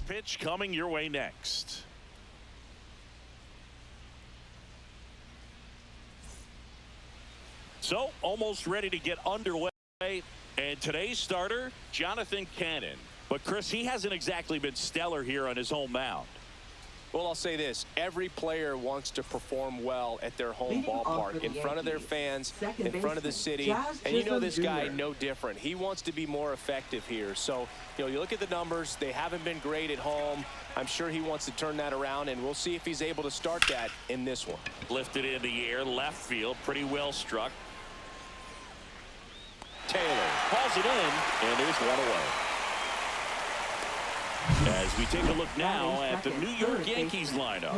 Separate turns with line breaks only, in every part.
First pitch coming your way next. So almost ready to get underway. And today's starter, Jonathan Cannon. But Chris, he hasn't exactly been stellar here on his home mound.
Well, I'll say this. Every player wants to perform well at their home ballpark, in front of their fans, in front of the city. And you know this guy no different. He wants to be more effective here. So, you look at the numbers. They haven't been great at home. I'm sure he wants to turn that around, and we'll see if he's able to start that in this one. Lifted in the air, left field, pretty well struck. Taylor calls it in, and there's one away. As we take a look now at the New York Yankees lineup.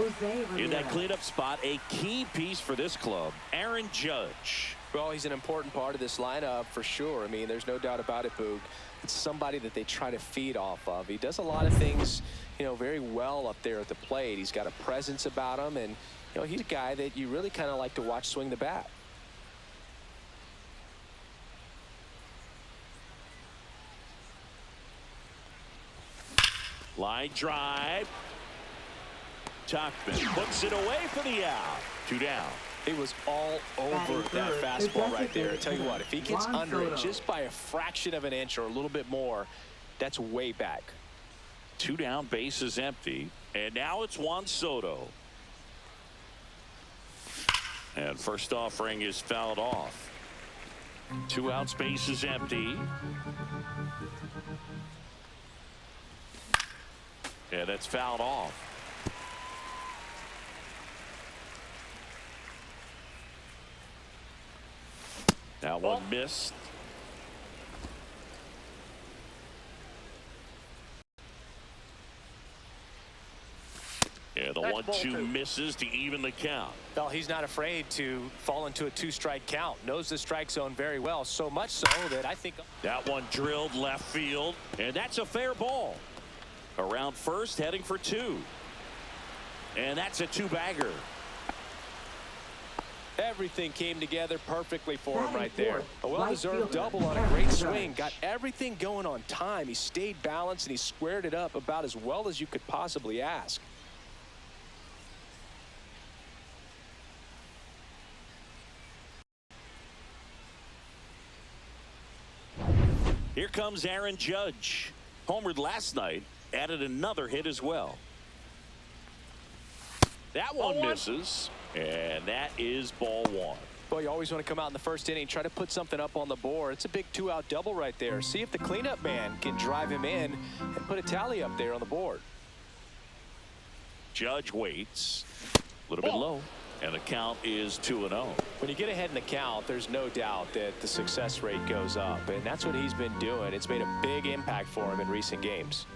In that cleanup spot, a key piece for this club, Aaron Judge. Well, he's an important part of this lineup for sure. I mean, there's no doubt about it, Boog. It's somebody that they try to feed off of. He does a lot of things, very well up there at the plate. He's got a presence about him, and, he's a guy that you really kind of like to watch swing the bat. Line drive. Tuckman puts it away for the out. 2 down. It was all over that fastball right there. I tell you what, if he gets under it just by a fraction of an inch or a little bit more, that's way back. 2 down, base is empty. And now it's Juan Soto. And first offering is fouled off. 2 outs, base is empty. Yeah, that's fouled off. That one missed. Yeah, the 1-2 misses to even the count. Well, he's not afraid to fall into a 2-strike count. Knows the strike zone very well. So much so that I think that one drilled left field, and that's a fair ball. Around first, heading for 2. And that's a 2-bagger. Everything came together perfectly for him right there. A well-deserved double on a great swing. Got everything going on time. He stayed balanced, and he squared it up about as well as you could possibly ask. Here comes Aaron Judge. Homered last night. Added another hit as well. That one misses, and that is ball 1. Well, you always want to come out in the first inning, try to put something up on the board. It's a big 2-out double right there. See if the cleanup man can drive him in and put a tally up there on the board. Judge waits. A little bit low, and the count is 2-0. When you get ahead in the count, there's no doubt that the success rate goes up, and that's what he's been doing. It's made a big impact for him in recent games.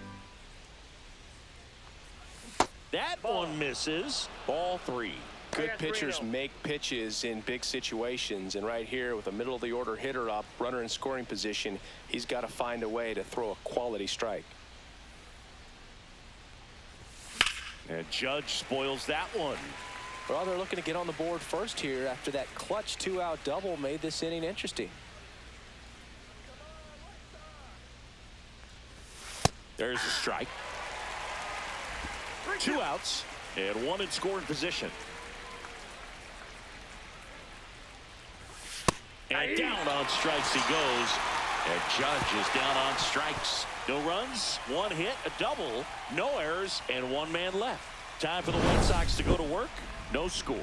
That one misses. Ball 3. Good pitchers make pitches in big situations, and right here with a middle of the order hitter up, runner in scoring position, he's got to find a way to throw a quality strike. And Judge spoils that one. Well, they're looking to get on the board first here after that clutch 2-out double made this inning interesting. There's a strike. 2 outs and 1 in scoring position. And down on strikes he goes. And Judge is down on strikes. No runs, 1 hit, a double, no errors, and 1 man left. Time for the White Sox to go to work. No score.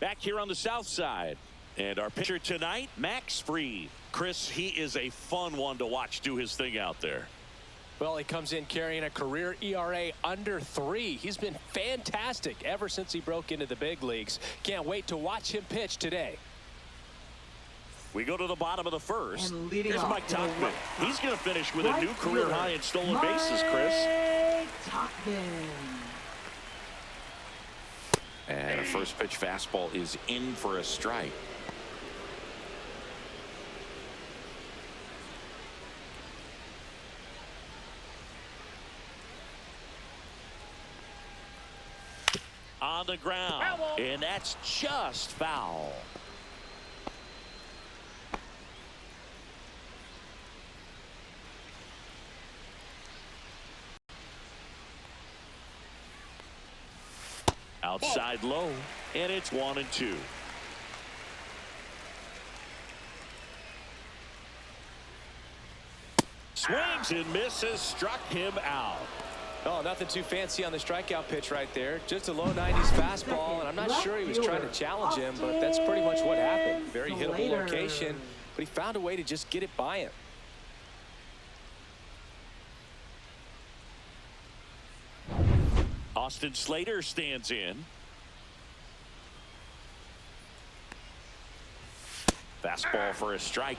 Back here on the south side. And our pitcher tonight, Max Fried. Chris, he is a fun one to watch do his thing out there. Well, he comes in carrying a career ERA under 3. He's been fantastic ever since he broke into the big leagues. Can't wait to watch him pitch today. We go to the bottom of the first. Here's Mike Tuckman. He's going to finish with a new career high in stolen bases, Chris. And a first pitch fastball is in for a strike.
on the ground. And that's just foul. Outside low, and it's 1-2. Swings and misses, struck him out.
Oh, nothing too fancy on the strikeout pitch right there. Just a low 90s fastball, and I'm not sure he was trying to challenge him, but that's pretty much what happened. Very hittable location, but he found a way to just get it by him.
Austin Slater stands in. Fastball for a strike.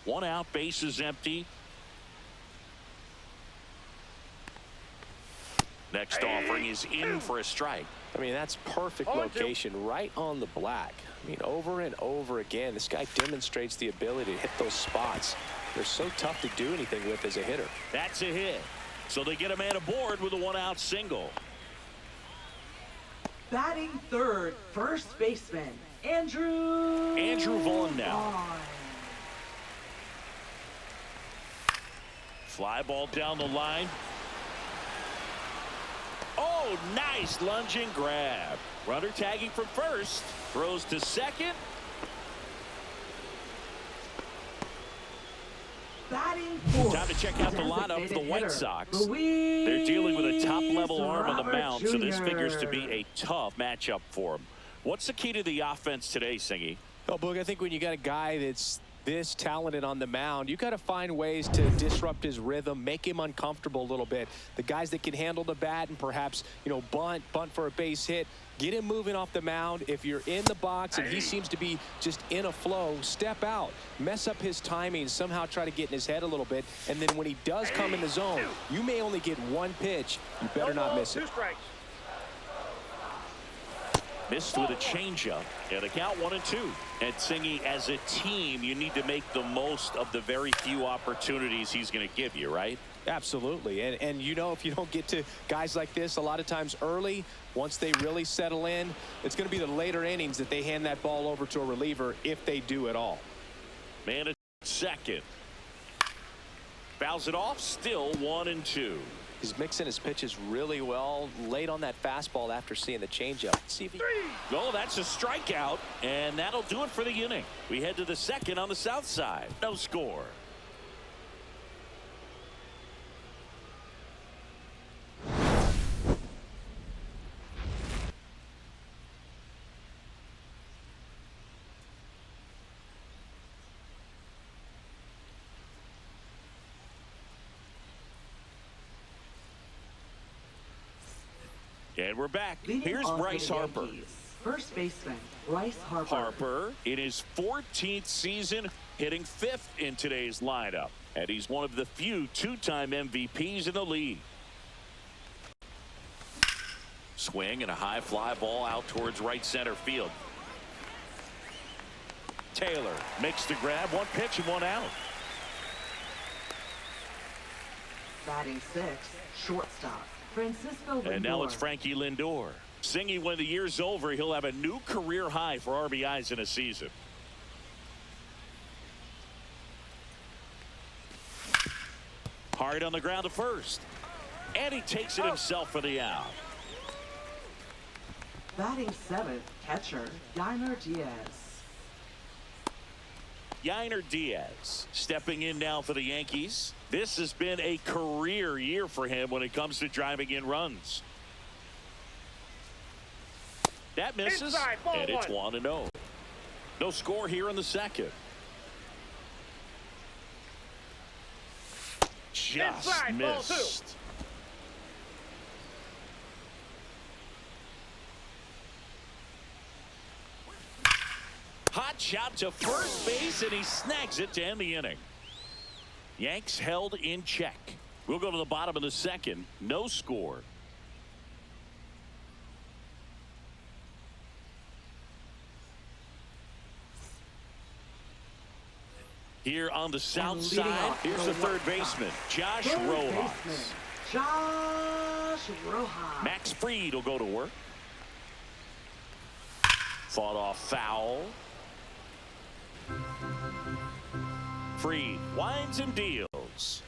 One out, base is empty. Next offering is in for a strike.
I mean, that's perfect location, right on the black. I mean, over and over again, this guy demonstrates the ability to hit those spots. They're so tough to do anything with as a hitter.
That's a hit. So they get a man aboard with a one-out single.
Batting third, first baseman, Andrew
Vaughn now. Fly ball down the line. Oh, nice lunging grab. Runner tagging from first. Throws to second.
Batting fourth.
Time to check out the lineup for the White Sox. They're dealing with a top-level arm on the mound, so this figures to be a tough matchup for them. What's the key to the offense today, Singy?
Oh, Boog, I think when you got a guy that's this talented on the mound, you got to find ways to disrupt his rhythm, make him uncomfortable a little bit. The guys that can handle the bat and perhaps, bunt for a base hit, get him moving off the mound. If you're in the box and he seems to be just in a flow, step out, mess up his timing, somehow try to get in his head a little bit. And then when he does come in the zone, you may only get one pitch. You better not miss it.
Missed with a changeup, and the count 1-2. And Singy, as a team, you need to make the most of the very few opportunities he's going to give you, right?
Absolutely. And if you don't get to guys like this a lot of times early, once they really settle in, it's going to be the later innings that they hand that ball over to a reliever, if they do at all.
Man at second. Fouls it off, still 1-2.
He's mixing his pitches really well late on that fastball after seeing the changeup. See if he...
Oh, that's a strikeout, and that'll do it for the inning. We head to the second on the south side. No score. And we're back. Here's Bryce Harper.
First baseman, Bryce Harper.
Harper, in his 14th season, hitting 5th in today's lineup. And he's one of the few two-time MVPs in the league. Swing and a high fly ball out towards right center field. Taylor makes the grab. One pitch and one out.
Batting sixth, shortstop, Francisco Lindor.
And now it's Frankie Lindor. Singy, when the year's over, he'll have a new career high for RBIs in a season. Hard on the ground to first. And he takes it himself for the out.
Batting seventh, catcher, Yainer Diaz.
Yainer Diaz stepping in now for the Yankees. This has been a career year for him when it comes to driving in runs. That misses, and it's 1-0. No score here in the second. Just missed. Hot shot to first base, and he snags it to end the inning. Yanks held in check. We'll go to the bottom of the second. No score. Here on the south
And
side,
leading off
here's the
the
third
White Sox,
baseman, Josh
third
Rojas.
baseman, Josh Rojas.
Max Fried will go to work. Fought off foul. Fried winds and deals.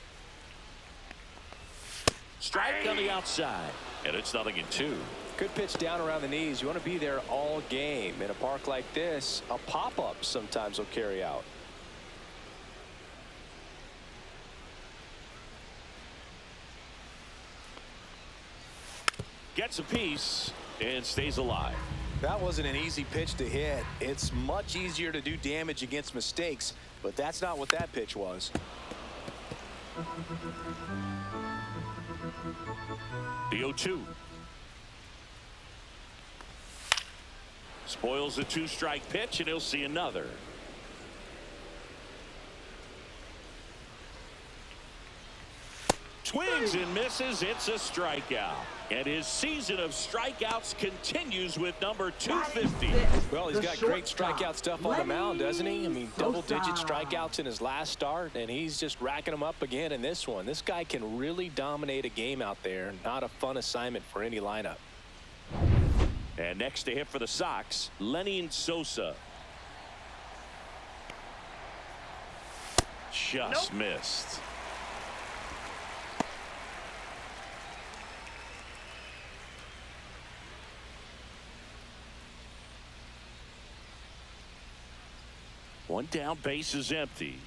Strike on the outside. And it's 0-2.
Good pitch down around the knees. You want to be there all game. In a park like this, a pop-up sometimes will carry out.
Gets a piece and stays alive.
That wasn't an easy pitch to hit. It's much easier to do damage against mistakes, but that's not what that pitch was.
The 0-2. Spoils the 2-strike pitch, and he'll see another. Swings and misses. It's a strikeout. And his season of strikeouts continues with number 250.
Well, he's got great strikeout stuff on the mound, doesn't he? I mean, double-digit strikeouts in his last start, and he's just racking them up again in this one. This guy can really dominate a game out there. Not a fun assignment for any lineup.
And next to hit for the Sox, Lenny Sosa. Just missed. One down, base is empty.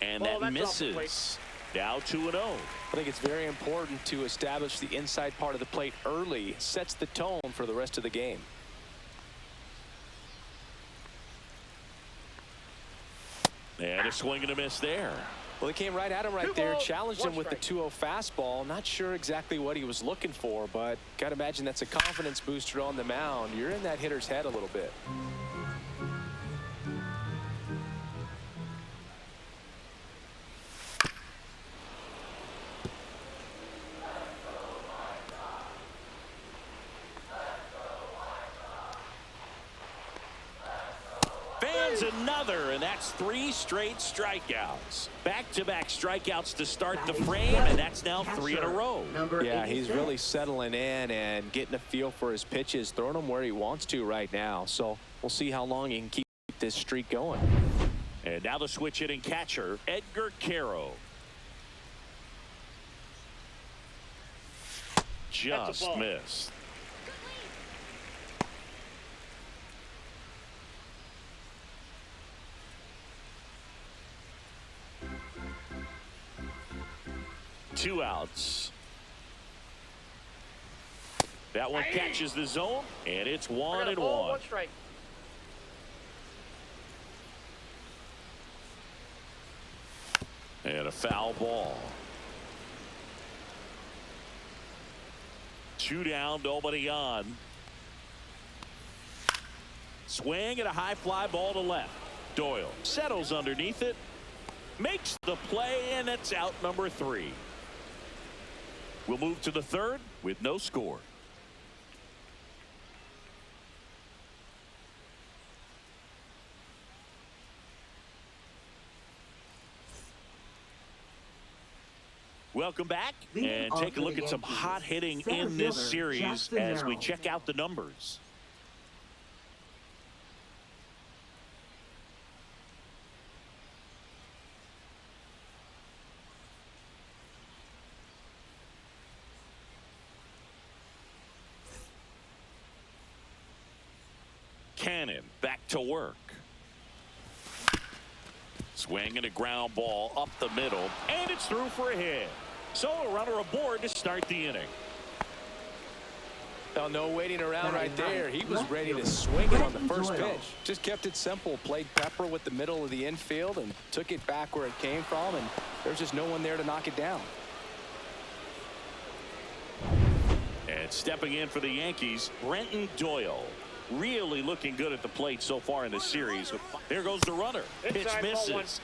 And that misses. Now 2-0.
I think it's very important to establish the inside part of the plate early. It sets the tone for the rest of the game.
And a swing and a miss there.
Well, he came right at him right there, challenged him with the 2-0 fastball. Not sure exactly what he was looking for, but got to imagine that's a confidence booster on the mound. You're in that hitter's head a little bit.
Another, and that's 3 straight strikeouts. Back-to-back strikeouts to start the frame, and that's now 3 in a row.
Yeah, he's really settling in and getting a feel for his pitches, throwing them where he wants to right now. So we'll see how long he can keep this streak going.
And now the switch hitting catcher, Edgar Caro. Just missed. Two outs. That one catches the zone, and it's 1-1.
One strike.
And a foul ball. 2 down, nobody on. Swing and a high fly ball to left. Doyle settles underneath it, makes the play, and it's out number 3. We'll move to the third with no score. Welcome back, and take a look at some hot hitting in this series as we check out the numbers. Cannon back to work. Swing and a ground ball up the middle, and it's through for a hit. So a runner aboard to start the inning.
Well, no waiting around right there. He was ready to swing it on the first pitch. Just kept it simple. Played pepper with the middle of the infield and took it back where it came from, and there's just no one there to knock it down.
And stepping in for the Yankees, Brenton Doyle. Really looking good at the plate so far in this series. There goes the runner. Pitch misses.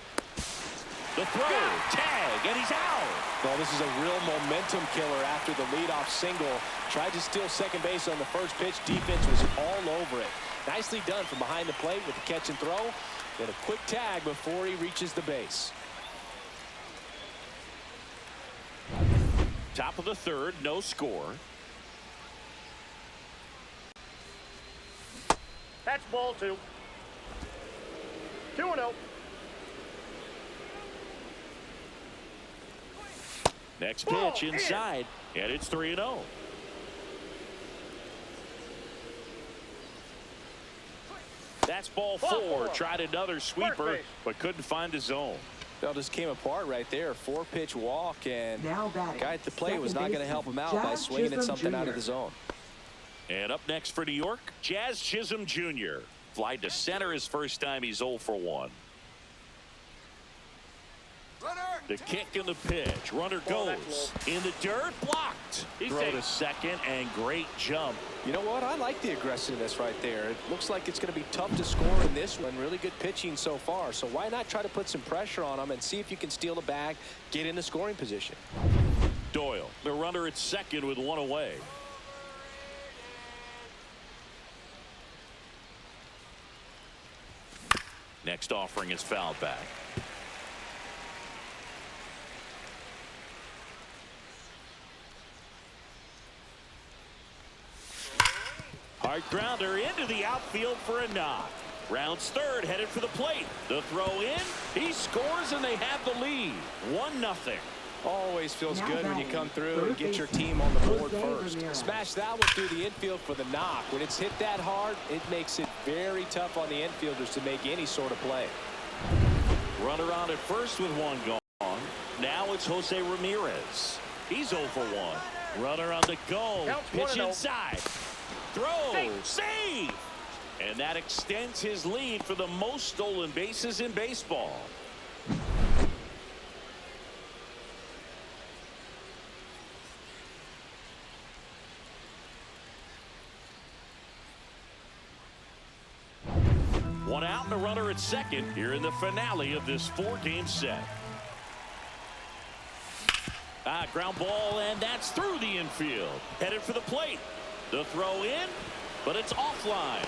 The throw, tag, and he's out.
Well, this is a real momentum killer after the leadoff single. Tried to steal second base on the first pitch. Defense was all over it. Nicely done from behind the plate with the catch and throw. Then a quick tag before he reaches the base.
Top of the third, no score.
That's ball 2. 2-0.
Next pitch inside, and it's 3-0. That's ball 4. Tried another sweeper, but couldn't find the zone.
That just came apart right there. 4-pitch walk, and guy at the plate was not going to help him out by swinging at something out of the zone.
And up next for New York, Jazz Chisholm Jr. Flied to center his first time. He's 0 for 1. The kick and the pitch. Runner goes in the dirt, blocked. Throw to second, and great jump.
You know what? I like the aggressiveness right there. It looks like it's going to be tough to score in this one. Really good pitching so far. So why not try to put some pressure on him and see if you can steal the bag, get in the scoring position.
Doyle, the runner at second with 1 away. Next offering is fouled back. Hard grounder into the outfield for a knock. Rounds third, headed for the plate. The throw in, he scores, and they have the lead. 1-0.
Always feels good when you come through and get your team on the board first. Smash that one through the infield for the knock. When it's hit that hard, it makes it very tough on the infielders to make any sort of play.
Runner on at first with 1 gone. Now it's Jose Ramirez. He's 0 for 1. Runner on the go. Pitch inside. Throw. Save. And that extends his lead for the most stolen bases in baseball. One out and a runner at second here in the finale of this 4-game set. Ground ball, and that's through the infield. Headed for the plate. The throw in, but it's offline.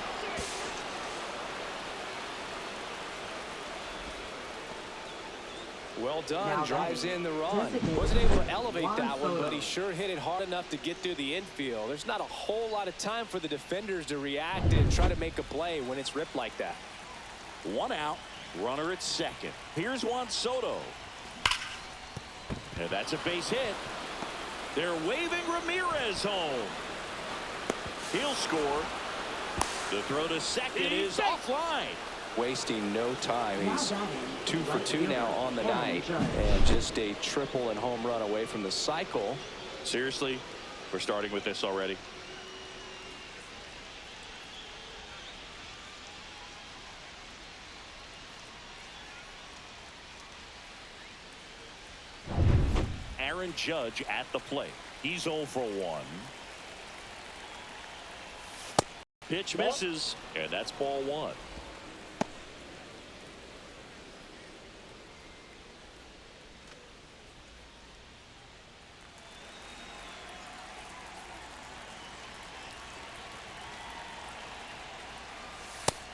Well done. Drives in the run. Wasn't able to elevate that one, but he sure hit it hard enough to get through the infield. There's not a whole lot of time for the defenders to react and try to make a play when it's ripped like that.
1 out, runner at second. Here's Juan Soto. And that's a base hit. They're waving Ramirez home. He'll score. The throw to second is offline.
Wasting no time. He's 2 for 2 now on the night, and just a triple and home run away from the cycle.
Seriously, we're starting with this already. Aaron Judge at the plate. He's 0 for 1. Pitch misses, and that's ball 1.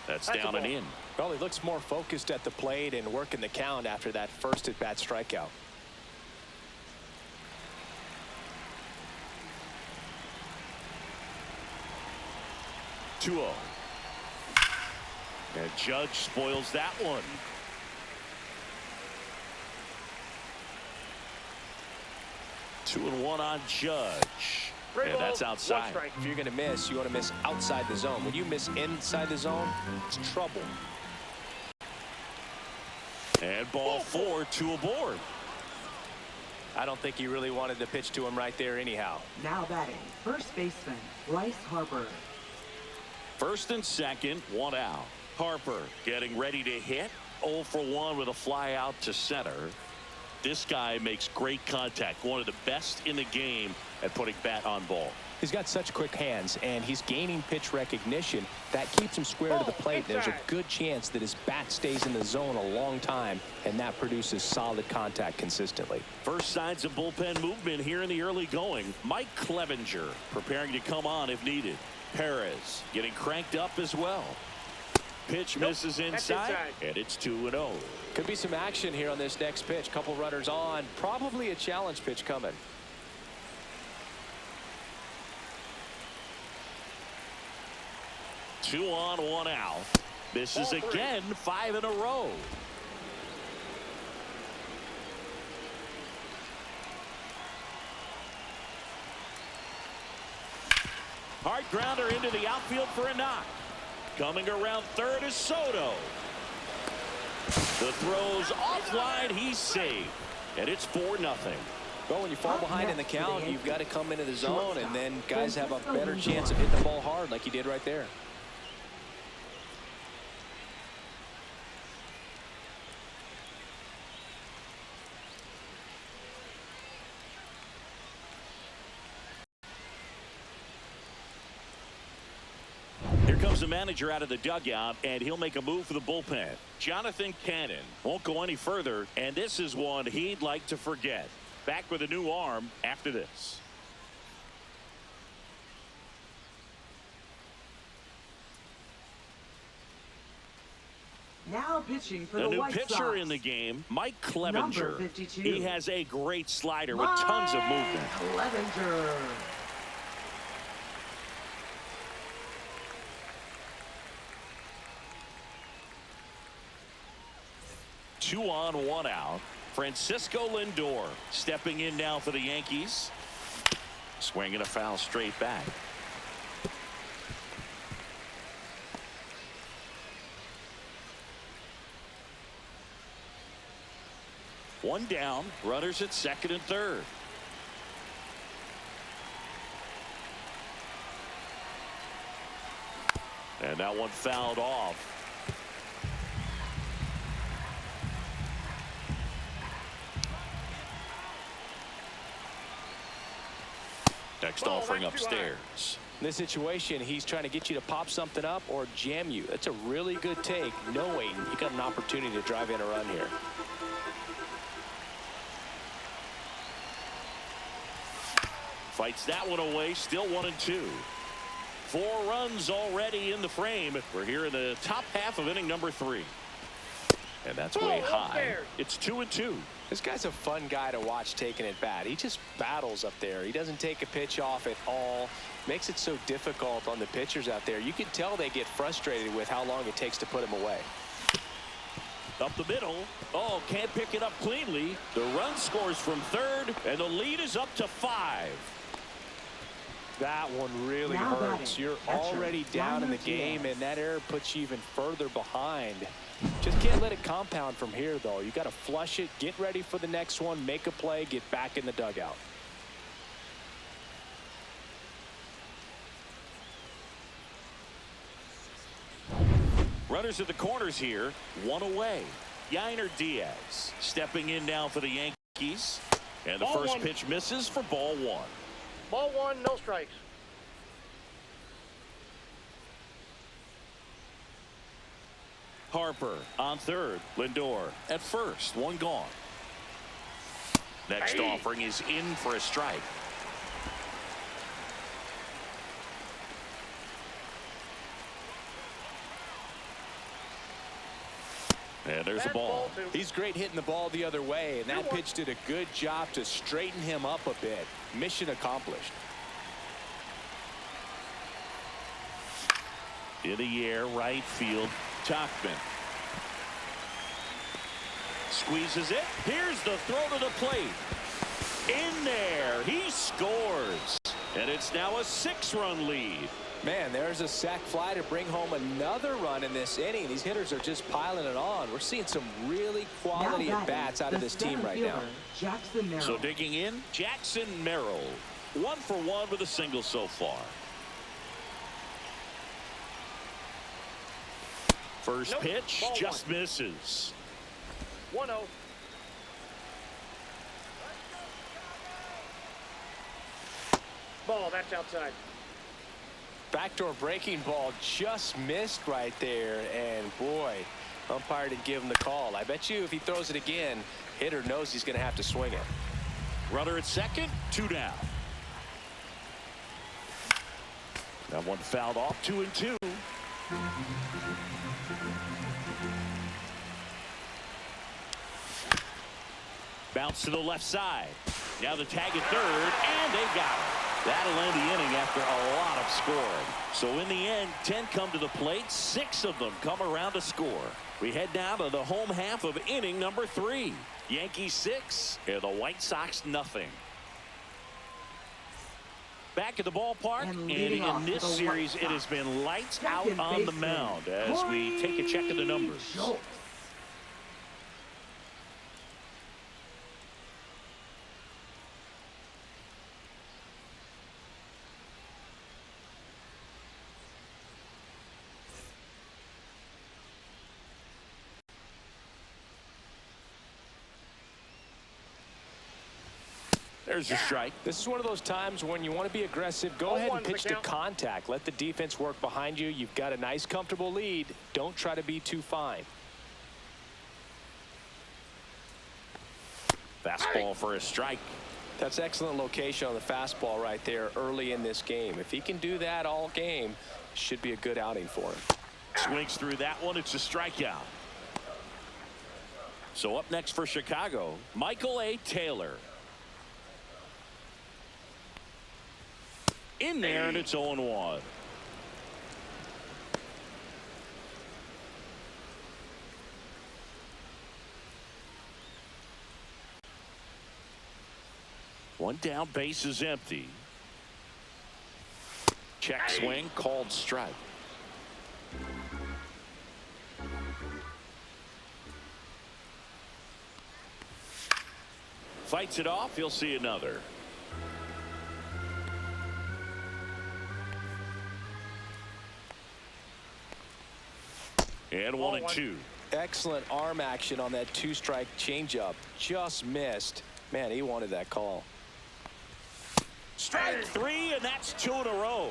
That's down and in.
Well, he looks more focused at the plate and working the count after that first at-bat strikeout.
And Judge spoils that one. Two and one on Judge. And that's outside.
If you're going to miss, you want to miss outside the zone. When you miss inside the zone, it's trouble.
And ball 4, 2 aboard.
I don't think he really wanted to pitch to him right there anyhow.
Now batting, first baseman, Bryce Harper.
First and second, 1 out. Harper getting ready to hit. 0 for 1 with a fly out to center. This guy makes great contact. One of the best in the game at putting bat on ball.
He's got such quick hands, and he's gaining pitch recognition. That keeps him square to the plate. There's a good chance that his bat stays in the zone a long time, and that produces solid contact consistently.
First signs of bullpen movement here in the early going. Mike Clevenger preparing to come on if needed. Perez getting cranked up as well. Pitch misses inside, and it's 2-0.
Could be some action here on this next pitch. Couple runners on. Probably a challenge pitch coming.
2 on, 1 out. Misses again, 5 in a row. Hard grounder into the outfield for a knock. Coming around third is Soto. The throw's offline. He's saved. And it's 4-0.
Well, when you fall behind in the count, you've got to come into the zone, and then guys have a better chance of hitting the ball hard like he did right there.
Here comes the manager out of the dugout, and he'll make a move for the bullpen. Jonathan Cannon won't go any further, and this is one he'd like to forget. Back with a new arm after this.
Now pitching for
the
the
new
White
pitcher
Sox.
in the game, Mike Clevenger.
Number 52.
He has a great slider with tons of movement.
Clevenger.
Two on, 1 out. Francisco Lindor stepping in now for the Yankees. Swinging a foul straight back. One down, runners at second and third. And that one fouled off. Next offering upstairs.
In this situation, he's trying to get you to pop something up or jam you. That's a really good take, knowing you got an opportunity to drive in a run here.
Fights that one away, still 1-2. 4 runs already in the frame. We're here in the top half of inning number 3. And that's way high. It's 2-2.
This guy's a fun guy to watch taking at bat. He just battles up there. He doesn't take a pitch off at all. Makes it so difficult on the pitchers out there. You can tell they get frustrated with how long it takes to put him away.
Up the middle. Oh, can't pick it up cleanly. The run scores from third, and the lead is up to 5.
That one really hurts. You're already down in the game, and that error puts you even further behind. Just can't let it compound from here, though. You got to flush it, get ready for the next one, make a play, get back in the dugout.
Runners at the corners here, 1 away. Yainer Diaz stepping in now for the Yankees. And the first pitch misses for ball 1.
Ball 1, no strikes.
Harper on third. Lindor at first. 1 gone. Next offering is in for a strike. And there's a ball.
He's great hitting the ball the other way, and that pitch did a good job to straighten him up a bit. Mission accomplished.
In the air, right field, Tauchman. Squeezes it. Here's the throw to the plate. In there, he scores. And it's now a 6-run lead.
Man, there's a sac fly to bring home another run in this inning. These hitters are just piling it on. We're seeing some really quality at-bats out of this team right now.
So digging in, Jackson Merrill. 1 for 1 with a single so far. First pitch just misses.
1-0. Ball, that's outside.
Backdoor breaking ball just missed right there, and boy, umpire didn't give him the call. I bet you if he throws it again, hitter knows he's going to have to swing it.
Runner at second, 2 down. That one fouled off. 2-2. Bounce to the left side. Now the tag at third, and they got it. That'll end the inning after a lot of scoring. So in the end, 10 come to the plate. 6 of them come around to score. We head down to the home half of inning number 3. Yankees 6 and the White Sox nothing. Back at the ballpark, and in this series, it has been lights out on the mound as we take a check of the numbers. There's a strike.
This is one of those times when you want to be aggressive. Go ahead and pitch to contact. Let the defense work behind you. You've got a nice, comfortable lead. Don't try to be too fine.
Fastball for a strike.
That's excellent location on the fastball right there early in this game. If he can do that all game, should be a good outing for him.
Swings through that one. It's a strikeout. So up next for Chicago, Michael A. Taylor. In there, and it's 0-1. One down, base is empty. Check swing, called strike. Fights it off, he'll see another. And 1-2.
Excellent arm action on that 2-strike changeup. Just missed. Man, he wanted that call.
Strike 3, and that's 2 in a row.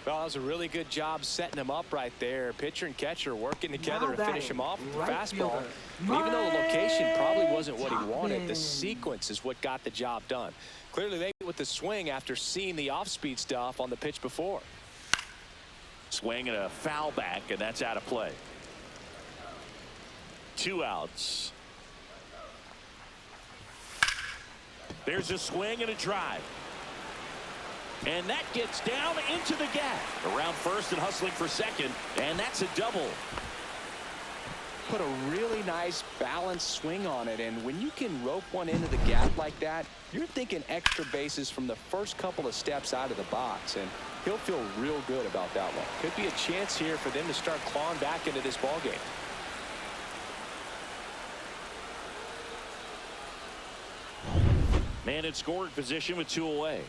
Well, that was a really good job setting him up right there. Pitcher and catcher working together to finish him off with the fastball. And even though the location probably wasn't what he wanted, the sequence is what got the job done. Clearly, they with the swing after seeing the off-speed stuff on the pitch before.
Swing and a foul back, and that's out of play. 2 outs. There's a swing and a drive. And that gets down into the gap. Around first and hustling for second, and that's a double.
Put a really nice balanced swing on it, and when you can rope one into the gap like that, you're thinking extra bases from the first couple of steps out of the box, and he'll feel real good about that one. Could be a chance here for them to start clawing back into this ball game.
Man in scoring position with 2 away.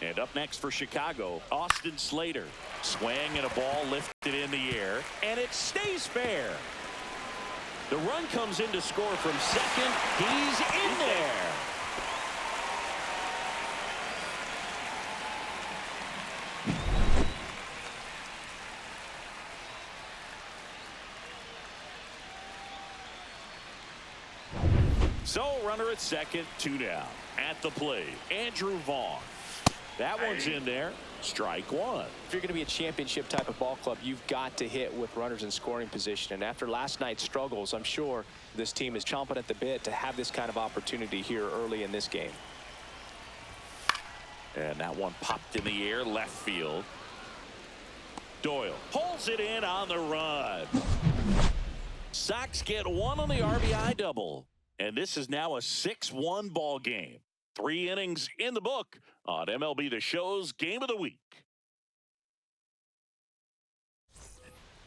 And up next for Chicago, Austin Slater. Swing and a ball lifted in the air, and it stays fair. The run comes in to score from second. He's in there. So runner at second, 2 down. At the plate, Andrew Vaughn. That one's in there. Strike 1.
If you're going to be a championship type of ball club, you've got to hit with runners in scoring position. And after last night's struggles, I'm sure this team is chomping at the bit to have this kind of opportunity here early in this game.
And that one popped in the air, left field. Doyle pulls it in on the run. Sox get 1 on the RBI double. And this is now a 6-1 ball game. 3 innings in the book on MLB The Show's Game of the Week.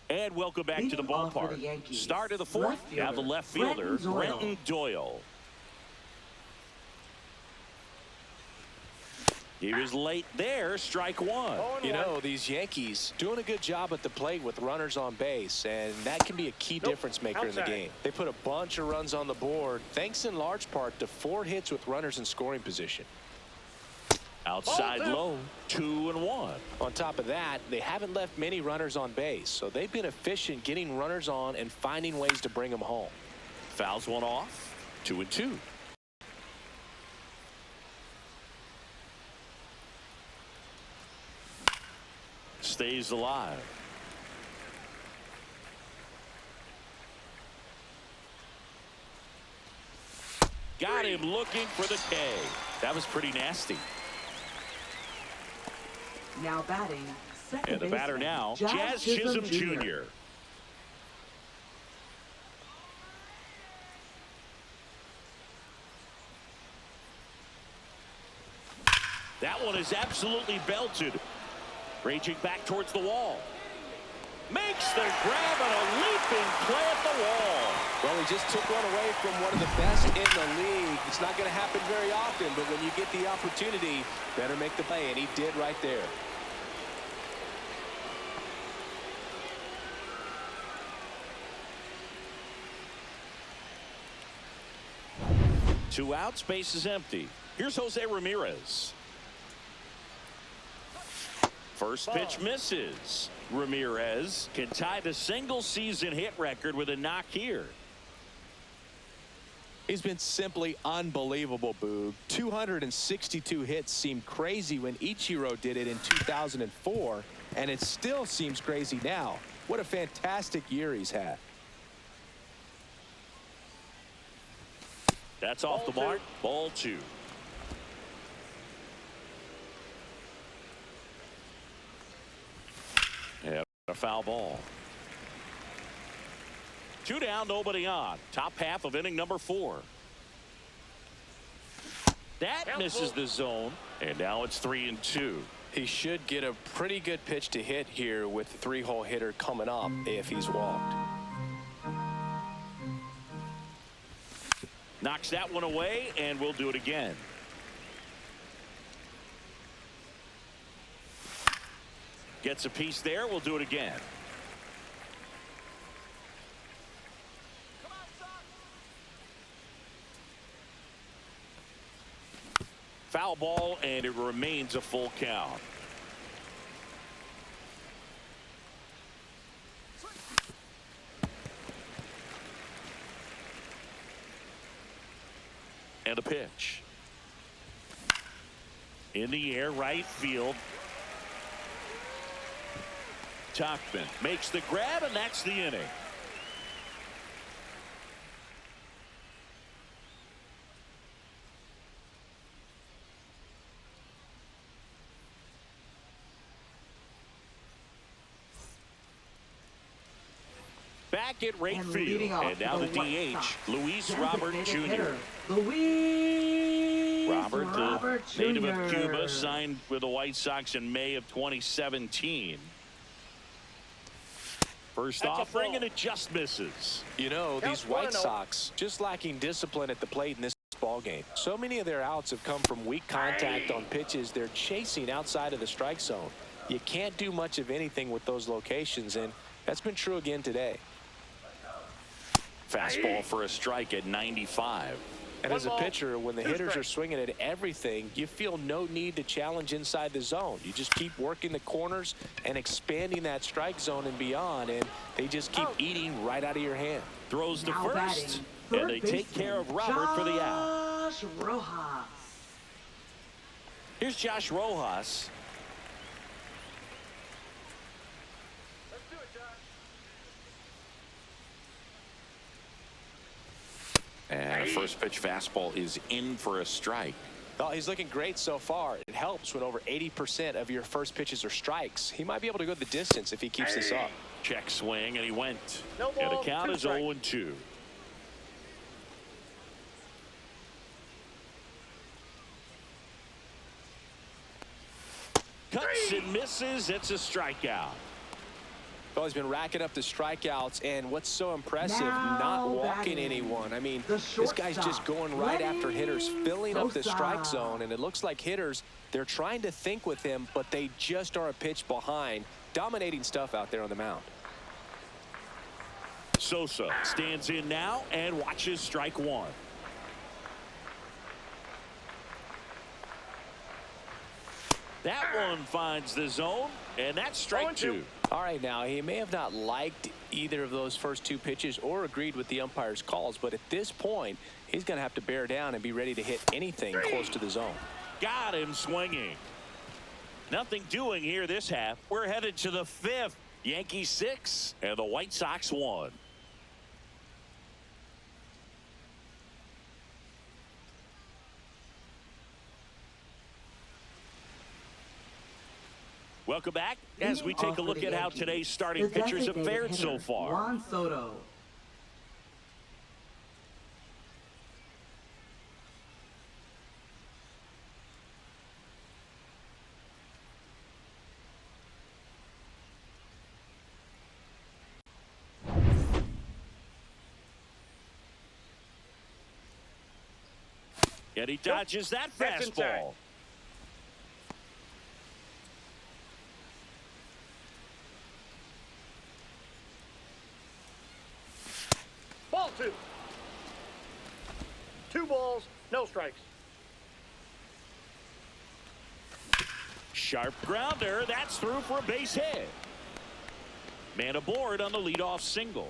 And welcome back to the ballpark. Start of the 4th. Now the left fielder, Brenton Doyle. He was late there, strike 1.
You know, these Yankees doing a good job at the plate with runners on base, and that can be a key difference maker in the game. They put a bunch of runs on the board, thanks in large part to 4 hits with runners in scoring position.
Outside low, 2-1.
On top of that, they haven't left many runners on base, so they've been efficient getting runners on and finding ways to bring them home.
Fouls one off, 2-2. stays alive. Got him looking for the K. That was pretty nasty.
Now batting.
And the batter now, Jazz Chisholm Jr. That one is absolutely belted. Raging back towards the wall. Makes the grab and a leaping play at the wall.
Well, he just took one away from one of the best in the league. It's not going to happen very often, but when you get the opportunity, better make the play, and he did right there.
Two outs, base is empty. Here's Jose Ramirez. First pitch misses. Ramirez can tie the single-season hit record with a knock here.
He's been simply unbelievable, Boog. 262 hits seemed crazy when Ichiro did it in 2004, and it still seems crazy now. What a fantastic year he's had.
That's off the mark. Ball two. Yeah, a foul ball. Two down, nobody on. Top half of inning number 4. That misses the zone, and now it's 3-2.
He should get a pretty good pitch to hit here with the 3-hole hitter coming up if he's walked.
Knocks that one away, and we'll do it again. Gets a piece there. We'll do it again. Foul ball, and it remains a full count. And a pitch. In the air, right field. Tauchman makes the grab, and that's the inning. Back at right field, and now the DH, Luis Robert Jr. Robert, the native of Cuba, signed with the White Sox in May of 2017. First offering, and it just misses.
You know, these White Sox just lacking discipline at the plate in this ball game. So many of their outs have come from weak contact on pitches they're chasing outside of the strike zone. You can't do much of anything with those locations, and that's been true again today.
Fastball for a strike at 95.
And as a pitcher, when the hitters are swinging at everything, you feel no need to challenge inside the zone. You just keep working the corners and expanding that strike zone and beyond, and they just keep eating right out of your hand.
Throws to first, and they take care of Robert for the out.
Josh Rojas.
Here's Josh Rojas. And a first pitch fastball is in for a strike.
Well, he's looking great so far. It helps when over 80% of your first pitches are strikes. He might be able to go the distance if he keeps this up.
Check swing, and he went.
No ball,
and the count is 0-2. Cuts and misses. It's a strikeout.
Well, he's been racking up the strikeouts, and what's so impressive, not walking anyone. I mean, this guy's just going right after hitters, filling up the strike zone, and it looks like hitters, they're trying to think with him, but they just are a pitch behind. Dominating stuff out there on the mound.
Sosa stands in now and watches strike one. That one finds the zone, and that's strike two.
All right, now, he may have not liked either of those first two pitches or agreed with the umpire's calls, but at this point, he's going to have to bear down and be ready to hit anything close to the zone.
Got him swinging. Nothing doing here this half. We're headed to the fifth. Yankees 6 and the White Sox 1. Welcome back as we take a look at how today's starting pitchers have fared so far.
Juan Soto.
And he dodges that fastball.
Ball 2. 2 balls, no strikes.
Sharp grounder. That's through for a base hit. Man aboard on the leadoff single.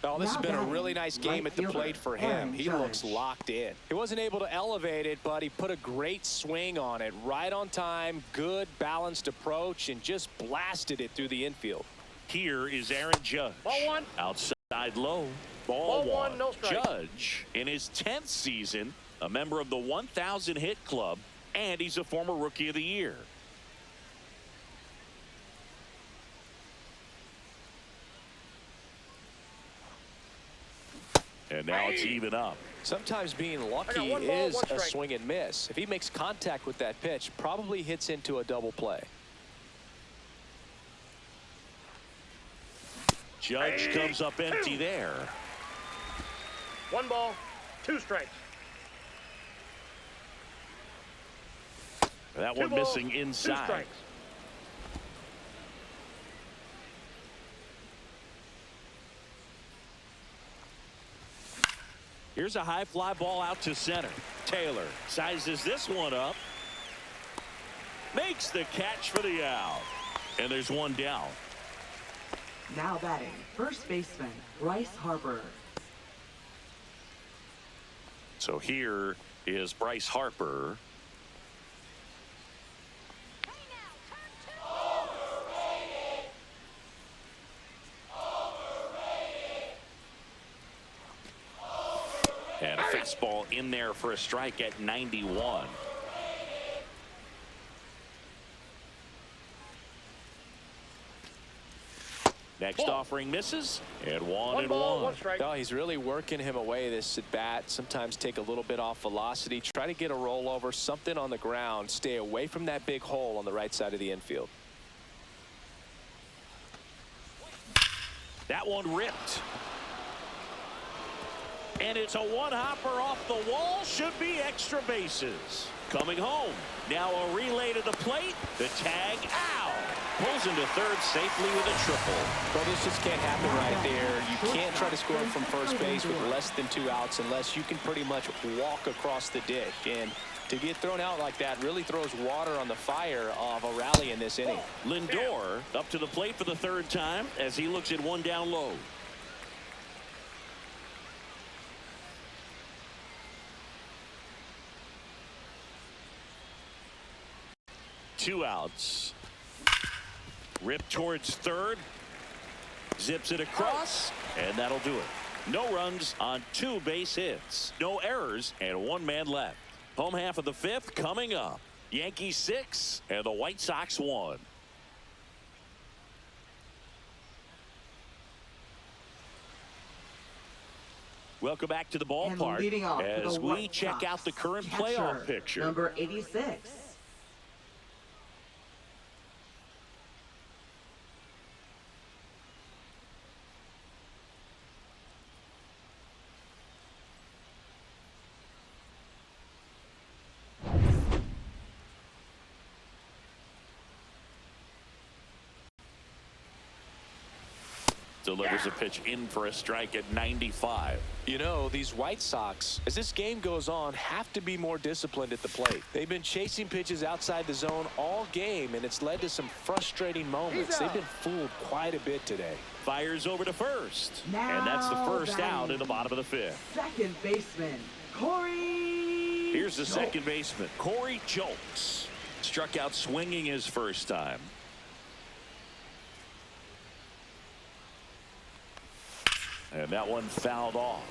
Oh, this has been a really nice game at the plate for him. He looks locked in. He wasn't able to elevate it, but he put a great swing on it. Right on time, good balanced approach, and just blasted it through the infield.
Here is Aaron Judge.
Ball 1.
Outside low. Ball 1.
No strike.
Judge in his 10th season, a member of the 1,000 hit club, and he's a former Rookie of the Year. And now it's even up.
Sometimes being lucky is a swing and miss. If he makes contact with that pitch, probably hits into a double play.
Judge comes up empty there.
1 ball, 2 strikes.
That
2
one
balls,
missing
2
inside.
strikes.
Here's a high fly ball out to center. Taylor sizes this one up. Makes the catch for the out. And there's one down.
Now batting, first baseman, Bryce Harper.
So here is Bryce Harper. And a fastball in there for a strike at 91. Next offering misses, and 1 and 1.
1 strike.
No, he's really working him away this at bat. Sometimes take a little bit off velocity, try to get a rollover, something on the ground, stay away from that big hole on the right side of the infield.
That one ripped. And it's a one-hopper off the wall. Should be extra bases. Coming home. Now a relay to the plate. The tag out. Pulls into third safely with a triple.
Well, this just can't happen right there. You can't try to score from first base with less than 2 outs unless you can pretty much walk across the dish. And to get thrown out like that really throws water on the fire of a rally in this inning.
Lindor up to the plate for the 3rd time as he looks at one down low. Two outs. Rip towards third. Zips it across. And that'll do it. No runs on 2 base hits. No errors and 1 man left. Home half of the 5th coming up. Yankees 6 and the White Sox 1. Welcome back to the ballpark as we check out the current playoff picture.
Number 86.
Delivers a pitch in for a strike at 95.
You know, these White Sox, as this game goes on, have to be more disciplined at the plate. They've been chasing pitches outside the zone all game, and it's led to some frustrating moments. They've been fooled quite a bit today.
Fires over to first.
Now
and that's the first
batting,
out in the bottom of the 5th.
Second baseman, Corey
Here's the second baseman, Corey Julks. Struck out swinging his first time. And that one fouled off.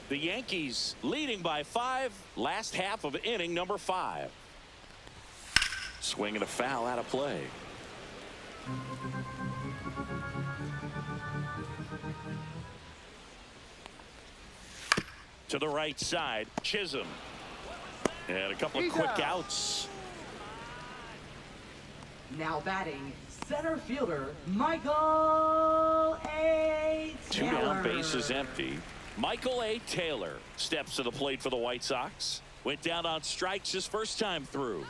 The Yankees leading by 5. Last half of inning number 5. Swing and a foul out of play. To the right side, Chisholm. And a couple of quick outs.
Now batting, center fielder, Michael A. Taylor.
2 down, bases empty. Michael A. Taylor steps to the plate for the White Sox. Went down on strikes his first time through.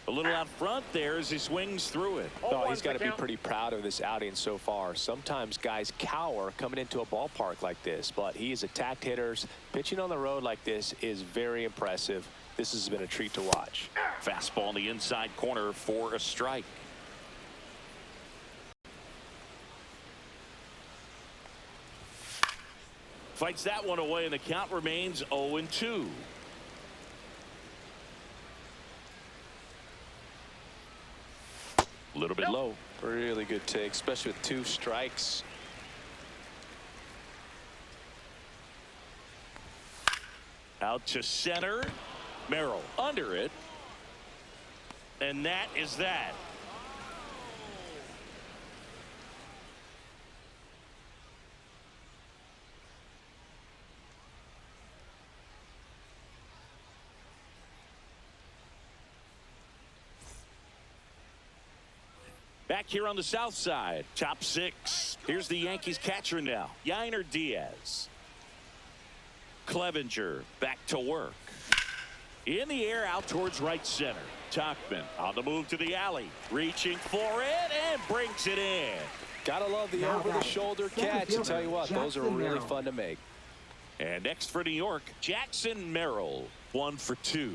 A little out front there as he swings through it.
Oh, he's got to be pretty proud of this outing so far. Sometimes guys cower coming into a ballpark like this, but he has attacked hitters. Pitching on the road like this is very impressive. This has been a treat to watch.
Fastball in the inside corner for a strike. Fights that one away, and the count remains 0-2. A little bit low.
Really good take, especially with 2 strikes.
Out to center. Merrill under it. And that is that. Back here on the south side, top 6. Here's the Yankees catcher now, Yainer Diaz. Clevenger back to work. In the air out towards right center. Tauchman on the move to the alley. Reaching for it and brings it in.
Gotta love the over-the-shoulder catch. I tell you what, those are really fun to make.
And next for New York, Jackson Merrill. 1 for 2.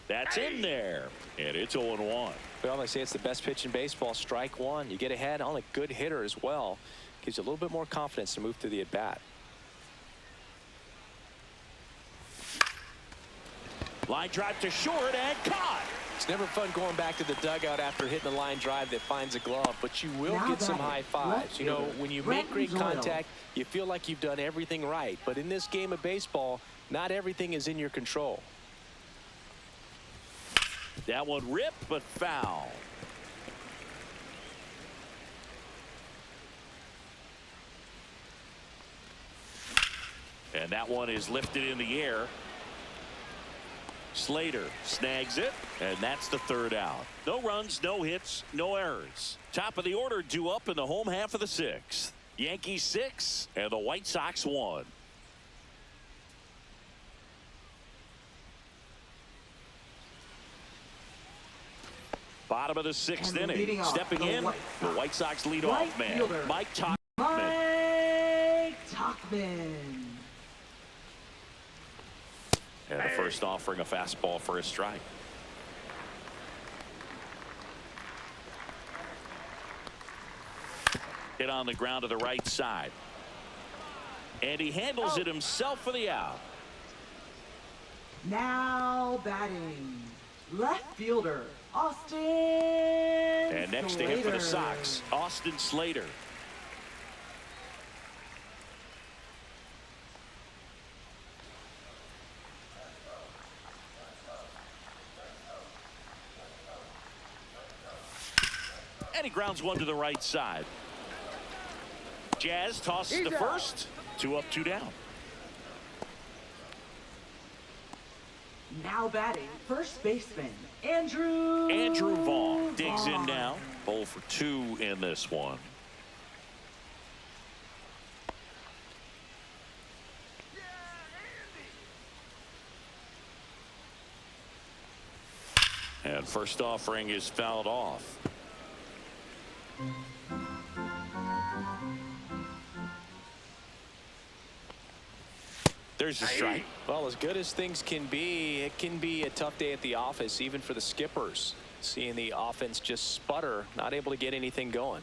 That's in there, and it's 0-1.
Well, they say it's the best pitch in baseball. Strike 1. You get ahead on a good hitter as well. Gives you a little bit more confidence to move through the at-bat.
Line drive to short and caught.
It's never fun going back to the dugout after hitting a line drive that finds a glove, but you will get some high fives. You know, when you make great contact, you feel like you've done everything right. But in this game of baseball, not everything is in your control.
That one ripped, but foul. And that one is lifted in the air. Slater snags it, and that's the 3rd out. No runs, no hits, no errors. Top of the order due up in the home half of the 6th. Yankees 6 and the White Sox 1. Bottom of the 6th inning. Stepping in, the White Sox leadoff man, Mike Tauchman.
Mike Tauchman.
And the first offering a fastball for a strike. Hit on the ground to the right side. And he handles it himself for the out.
Now batting, left fielder, Austin
And next
Slater.
to him for the Sox, Austin Slater. And he grounds one to the right side. Jazz tosses the first. 2 up, 2 down.
Now batting, first baseman, Andrew
Vaughn digs in now. 0 for 2 in this one. And first offering is fouled off. There's a strike.
Well, as good as things can be, it can be a tough day at the office, even for the skippers. Seeing the offense just sputter, not able to get anything going.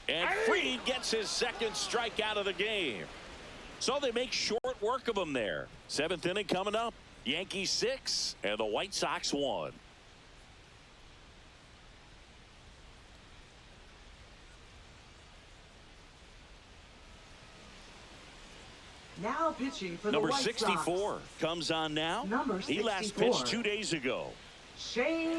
And Fried gets his second strikeout of the game. So they make short work of him there. Seventh inning coming up. Yankees 6 and the White Sox 1.
Now pitching for
Number
the White
64
Sox.
comes on now.
Number
He last
64.
pitched 2 days ago.
Shane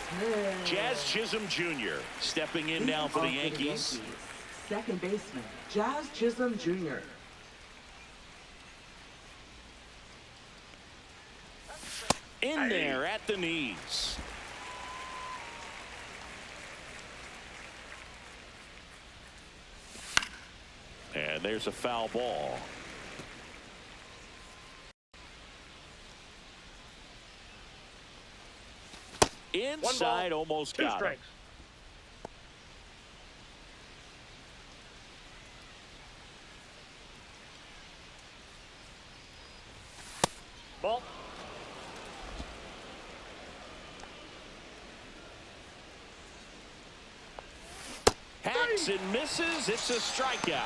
Smith.
Jazz Chisholm Jr. stepping in now for the Yankees.
Second baseman, Jazz Chisholm Jr.
In there at the knees. And there's a foul ball. Inside, almost
Two
got him.
strikes. Ball.
Hacks and misses. It's a strikeout.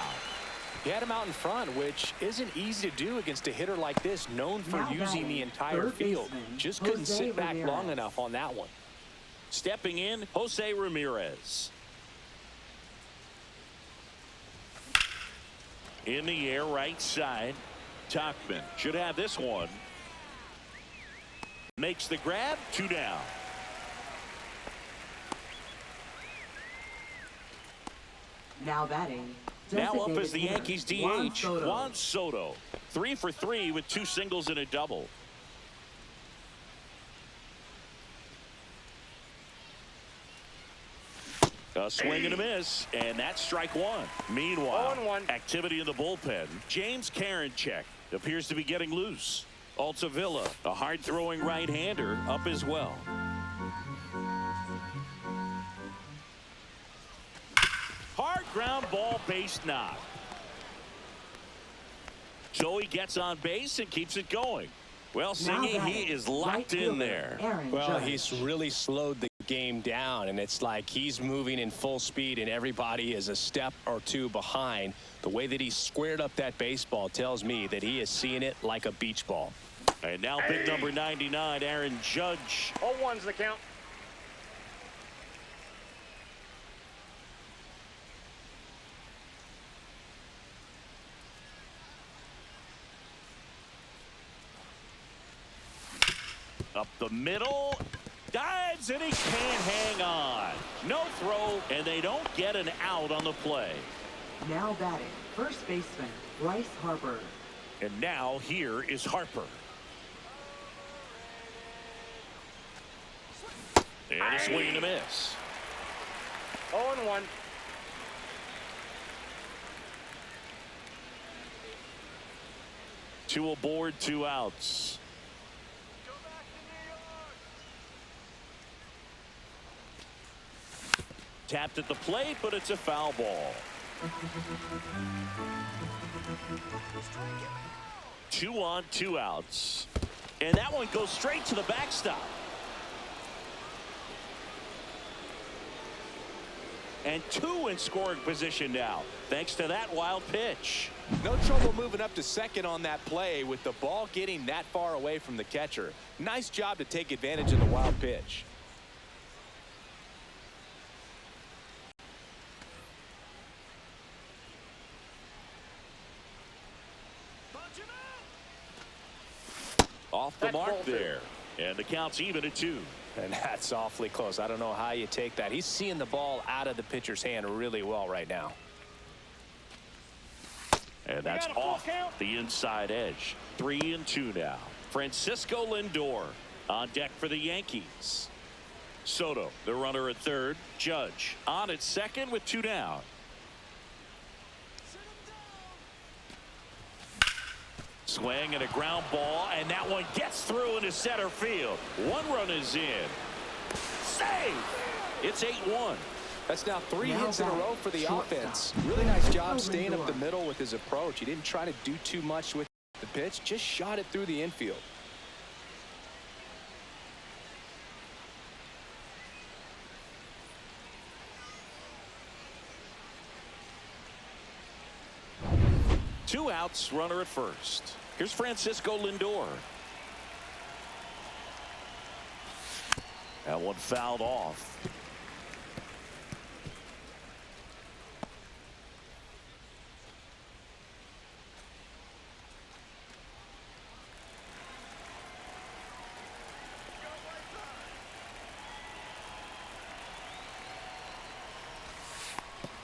He had him out in front, which isn't easy to do against a hitter like this, known for
Now
using
batting,
the entire
third
field.
baseman,
Just couldn't
Jose
sit back
Ramirez.
long enough on that one.
Stepping in, Jose Ramirez. In the air, right side. Tachman should have this one. Makes the grab, 2 down.
Now batting.
Now up as the
designated
Yankees
hitter, Juan
DH,
Soto.
Juan Soto. 3 for 3 with 2 singles and a double. A swing and a miss, and that's strike 1. Meanwhile,
0-1.
activity in the bullpen. James Karinchak appears to be getting loose. Altavilla, a hard-throwing right-hander, up as well. Hard ground ball, base knock. So he gets on base and keeps it going. Well, Singy, he is locked in there.
Well, he's really slowed the game down, and it's like he's moving in full speed, and everybody is a step or two behind. The way that he squared up that baseball tells me that he is seeing it like a beach ball.
And now big number 99, Aaron Judge.
0-1's the count.
Up the middle. Dives, and he can't hang on. No throw, and they don't get an out on the play.
Now batting. First baseman, Bryce Harper.
And now here is Harper. And a swing and a miss.
0-1.
Two aboard, 2 outs. Tapped at the plate, but it's a foul ball. 2 on, 2 outs. And that one goes straight to the backstop. And 2 in scoring position now, thanks to that wild pitch.
No trouble moving up to second on that play with the ball getting that far away from the catcher. Nice job to take advantage of the wild pitch.
Off the
That's ball
mark
2.
there. And the count's even at 2.
And that's awfully close. I don't know how you take that. He's seeing the ball out of the pitcher's hand really well right now.
And that's
got a full
off
count.
the inside edge. 3 and 2 now. Francisco Lindor on deck for the Yankees. Soto, the runner at third. Judge on at second with 2 down. Swing and a ground ball, and that one gets through into center field. 1 run is in. Save! It's 8-1.
That's now 3
Now
hits in a
back,
row for the
shortstop.
offense. Really nice job
Lindor.
staying up the middle with his approach. He didn't try to do too much with the pitch, just shot it through the infield.
Two outs, runner at first. Here's Francisco Lindor. That one fouled off.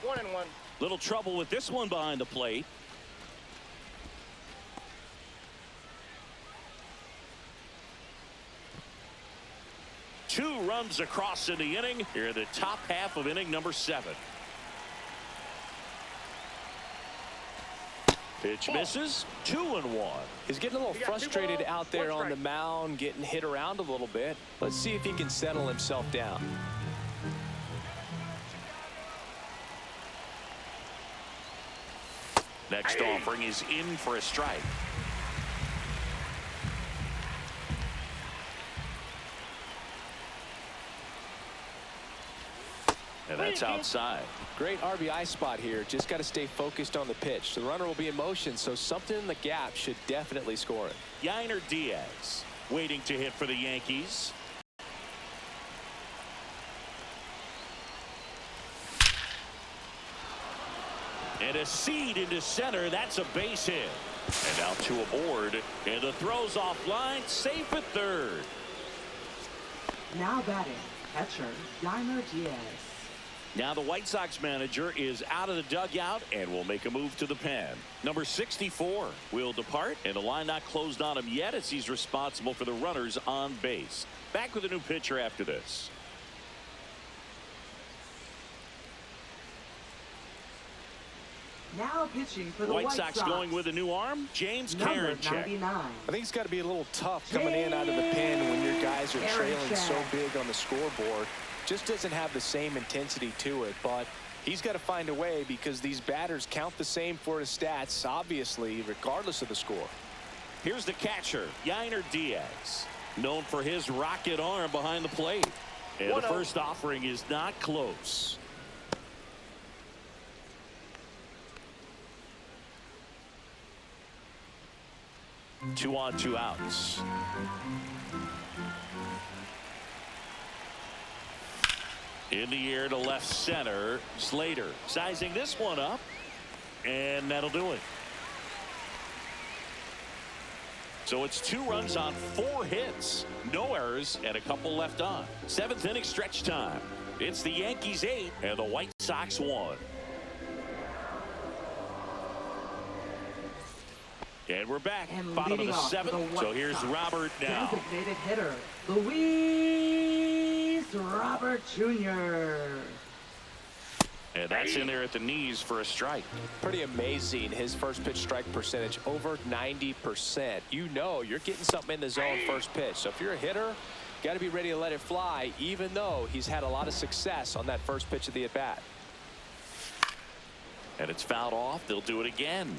One and one.
Little trouble with this one behind the plate. Two runs across in the inning here in the top half of inning number 7. Pitch misses. 2-1.
He's getting a little
You got 2
frustrated
balls,
out there
1
on the
strike.
mound, getting hit around a little bit. Let's see if he can settle himself down.
Next offering is in for a strike. And that's outside.
Great RBI spot here. Just got to stay focused on the pitch. The runner will be in motion, so something in the gap should definitely score it.
Yainer Diaz waiting to hit for the Yankees. And a seed into center. That's a base hit. And now 2 aboard. And the throw's offline. Safe at third.
Now batting, catcher Yainer Diaz.
Now the White Sox manager is out of the dugout and will make a move to the pen. Number 64 will depart, and the line not closed on him yet as he's responsible for the runners on base. Back with a new pitcher after this.
Now pitching for the
White Sox going with a new arm. James
number
Karinchak.
99.
I think it's got to be a little tough coming in out of the pen when your guys are trailing so big on the scoreboard. Just doesn't have the same intensity to it, but he's got to find a way because these batters count the same for his stats, obviously, regardless of the score.
Here's the catcher, Yainer Diaz, known for his rocket arm behind the plate. And the first offering is not close. Two on, 2 outs. In the air to left center. Slater sizing this one up. And that'll do it. So it's 2 runs on 4 hits. No errors and a couple left on. 7th inning stretch time. It's the Yankees 8 and the White Sox 1. And we're back.
And
Bottom of
leading
the
off for
7th.
the White
So here's
Sox,
Robert now.
Designated hitter, Luis Robert Jr.
And that's in there at the knees for a strike.
Pretty amazing. His first pitch strike percentage over 90%. You know you're getting something in the zone first pitch. So if you're a hitter, got to be ready to let it fly, even though he's had a lot of success on that first pitch of the at-bat.
And it's fouled off. They'll do it again.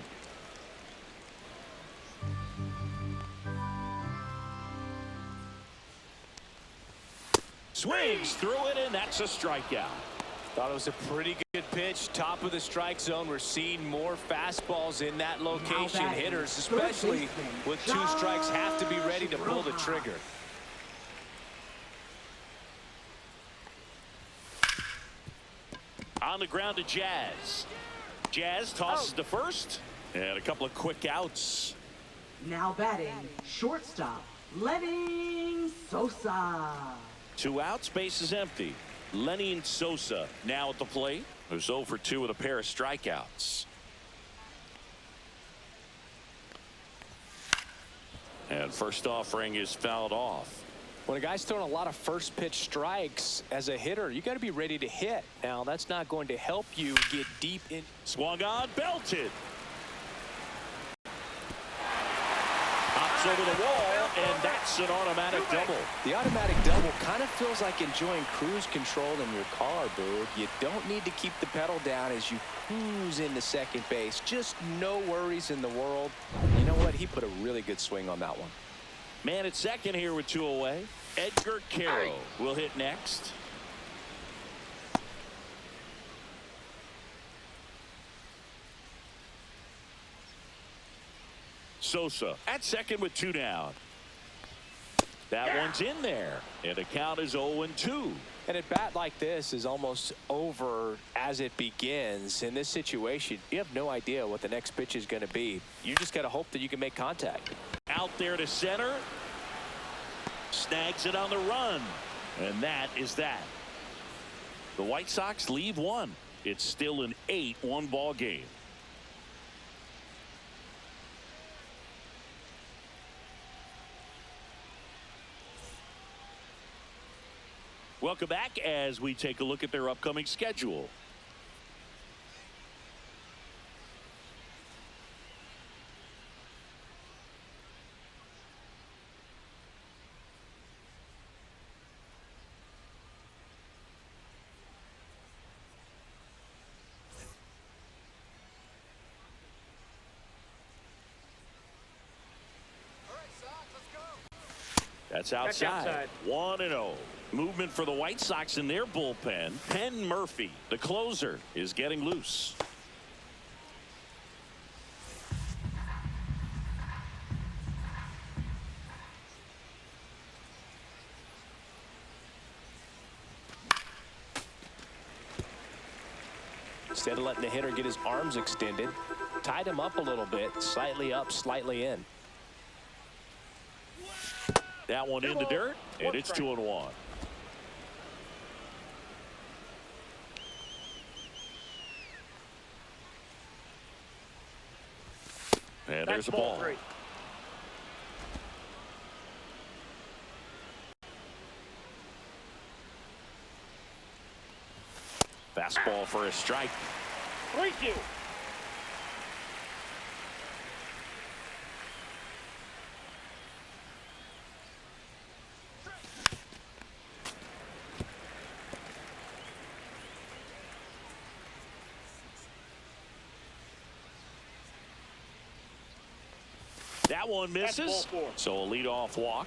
Swings through it, and that's a strikeout.
Thought it was a pretty good pitch. Top of the strike zone. We're seeing more fastballs in that location.
batting,
Hitters,
third
especially
baseman,
with 2 strikes, have to be ready to pull the trigger.
On the ground to Jazz. Jazz tosses to first. And a couple of quick outs.
Now batting, shortstop, Lenny Sosa.
2 outs, base is empty. Lenny Sosa now at the plate. Who's 0 for 2 with a pair of strikeouts. And first offering is fouled off.
When a guy's throwing a lot of first pitch strikes as a hitter, you got to be ready to hit. Now, that's not going to help you get deep in.
Swung on, belted. Up Gets over the wall, and that's an automatic double.
The automatic double kind of feels like enjoying cruise control in your car, Boog. You don't need to keep the pedal down as you cruise into second base. Just no worries in the world. You know what? He put a really good swing on that one.
Man at second here with 2 away. Edgar Caro will hit next. Sosa at second with 2 down. That one's in there, and the count is 0-2.
And a bat like this is almost over as it begins. In this situation, you have no idea what the next pitch is going to be. You just got to hope that you can make contact.
Out there to center. Snags it on the run, and that is that. The White Sox leave 1. It's still an 8-1 ball game. Welcome back as we take a look at their upcoming schedule. That's outside. 1-0. Movement for the White Sox in their bullpen. Penn Murphy, the closer, is getting loose.
Instead of letting the hitter get his arms extended, tied him up a little bit, slightly up, slightly in.
That one in the dirt, and it's 2-1. And there's a ball. Fastball for a strike.
3-2.
That one misses, so a leadoff walk.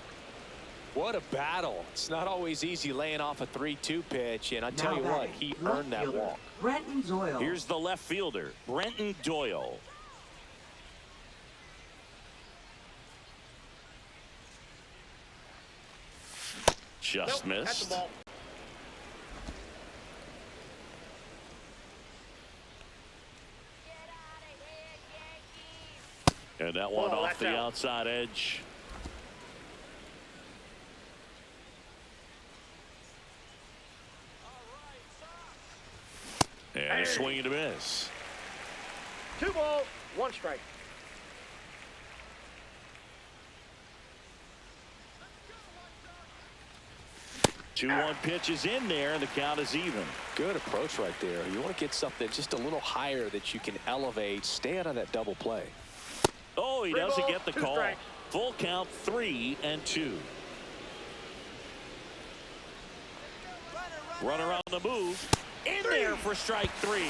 What a battle. It's not always easy laying off a 3-2 pitch, and I tell you what, he earned that walk.
Brenton Doyle.
Here's the left fielder, Brenton Doyle. Just missed. And that one off the outside edge. And a swing and a miss.
2 balls, 1 strike.
Two 2-1 pitch is in there, and the count is even.
Good approach right there. You want to get something just a little higher that you can elevate. Stay out of that double play.
Oh, he doesn't get the call. Full count, 3-2. Runner on the move. In there for strike 3.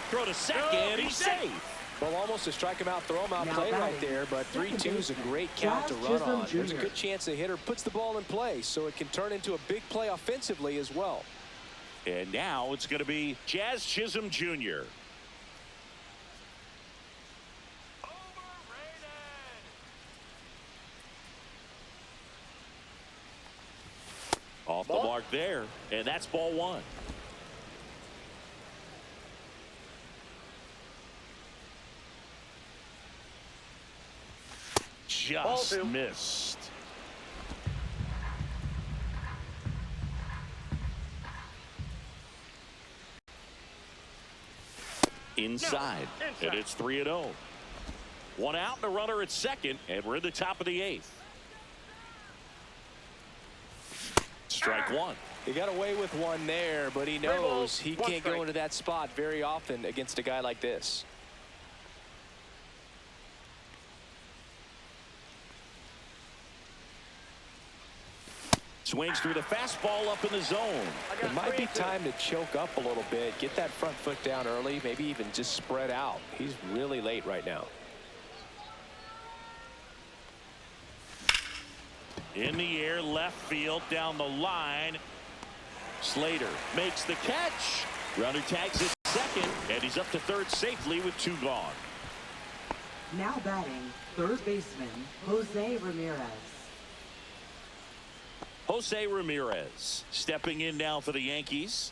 Throw to second. He's safe.
Well, almost a strike him out, throw him out play right there, but 3-2 is a great count to run on. There's a good chance the hitter puts the ball in play, so it can turn into a big play offensively as well.
And now it's going to be Jazz Chisholm Jr. Off the mark there, and that's ball 1. Just missed. Inside, and it's 3-0. 1 out and a runner at second, and we're in the top of the 8th. Strike 1.
He got away with one there, but he knows he can't go into that spot very often against a guy like this.
Swings through the fastball up in the zone.
It might be time to choke up a little bit, get that front foot down early, maybe even just spread out. He's really late right now.
In the air, left field, down the line. Slater makes the catch. Runner tags at second, and he's up to third safely with 2 gone.
Now batting, third baseman, Jose Ramirez.
Jose Ramirez stepping in now for the Yankees.